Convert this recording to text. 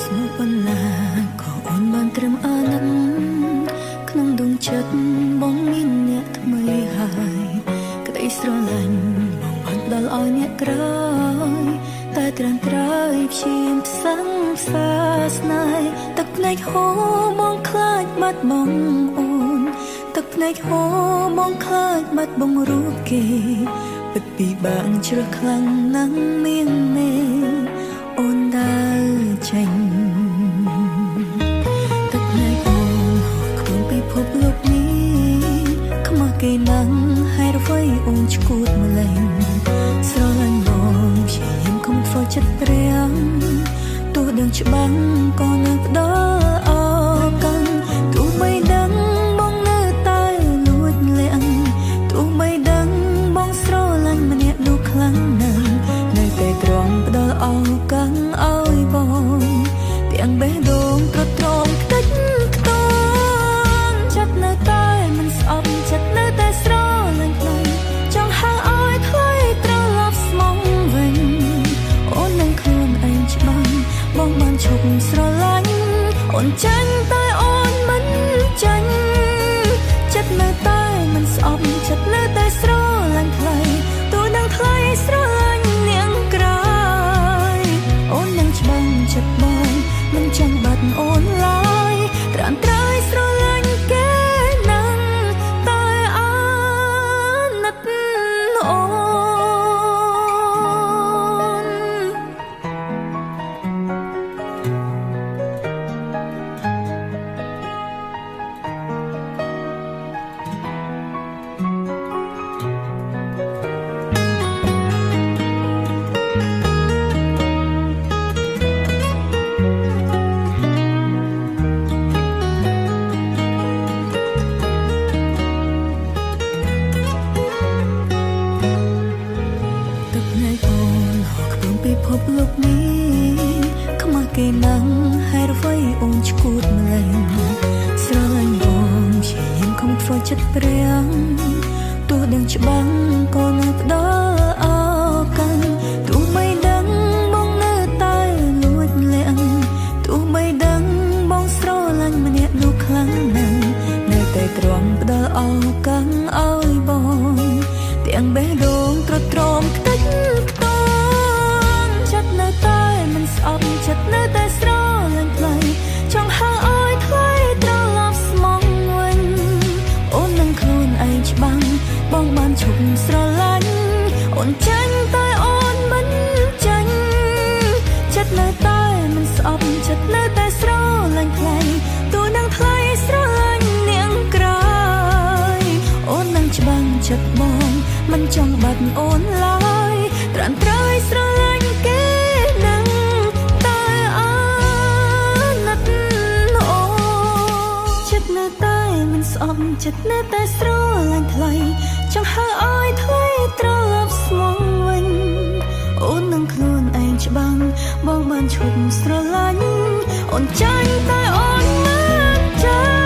ស្នូបណ្ណាក៏អូនបានត្រឹមអាណិតក្នុងដួងចិត្តបងមានអ្នកថ្មីហើយក្តីស្រឡាញ់បងបានផ្ដល់ឲ្យអ្នកក្រោយតែត្រាំត្រៃព្យាយាមផ្សឹងផ្សាស្នេហ៍ទឹកភ្នែកហូរបងខ្លាចបាត់បង់អូនទឹកភ្នែកហូរបងខ្លាចបាត់បង់រូបគេពិតពីបាក់ជ្រះខ្លាំងណាស់នាងមេអូនដើរចេញទឹកភ្នែកអូនហូរខ្លួនពីភពលោកនេះខ្មាស់គេណាស់ហើយរវៃអូនឈួតម្លេងស្រឡាញ់បងព្យាយាមកុំធ្វើចិត្តព្រាំទោះដឹងច្បាស់ក៏នៅផ្ដល់អកាន់ទោះបីដឹងបងនៅតែលួចលាក់ទោះបីដឹងបងស្រឡាញ់ម្នាក់នោះខ្លាំងណាស់នៅតែទ្រាំផ្ដល់អកាន់ឲ្យបងទាំងបេះដូងទ្រទ្រង់ខ្ទេចខ្ទងចិត្តនៅតែមិនស្អប់ចិត្តនៅតែស្រឡាញ់ខ្លាំងចង់ហៅឲ្យថ្លៃត្រឡប់ស្មងវិញអូននឹងខ្លួនឯងច្បាស់បងបានឈប់ស្រឡាញ់អូនចាញ់តែអូនមិនចាញ់ចិត្តនៅតែមិនស្អប់ចិត្តនៅតែស្រឡាញ់ថ្លៃទោះនឹងថ្លៃស្រឡាញ់នាងក្រោយអូននឹងច្បាំងចិត្តបងមិនចង់បាត់អូនឡើយត្រាំត្រៃស្រឡាញ់គេណាស់តែអាណិតអូនភពលោកនេះខ្មាស់គេណាស់ហើយរវៃអូនឈួតម្លេងស្រឡាញ់បងព្យាយាមកុំធ្វើចិត្តព្រាំទោះដឹងច្បាស់ក៏នៅផ្ដល់អកាន់ទោះបីដឹងបងនៅតែលួចលាក់ទោះបីដឹងបងស្រឡាញ់ម្នាក់នោះខ្លាំងណាស់នៅតែទ្រាំផ្ដល់អកាន់ឲ្យបងទាំងបេះដូងទ្រទ្រង់ខ្ទេចខ្ទងចិត្តនៅតែមិនស្អប់ចិត្តនៅតែស្រឡាញ់ថ្លៃចង់ហៅឲ្យថ្លៃត្រឡប់ស្មងវិញអូននឹងខ្លួនឯងច្បាស់បងបានឈប់ស្រឡាញ់អូនចាញ់តែអូនមិនចាញ់ចិត្តនៅតែមិនស្អប់ចិត្តនៅតែស្រឡាញ់ថ្លៃទោះនឹងថ្លៃស្រឡាញ់នាងក្រោយអូននឹងច្បាស់ចិត្តបងមិនចង់បាត់អូនឡើយត្រាំត្រៃស្រឡាញ់គេនឹងតែអាណិតអូចិត្តនៅតែមិនស្អប់ចិត្តនៅតែស្រឡាញ់ថ្លៃចង់ហៅឲ្យថ្លៃត្រឡប់ស្មងវិញអូននឹងខ្លួនឯងច្បាស់បងបានឈប់ស្រឡាញ់អូនចាញ់តែអូនមិនចាញ់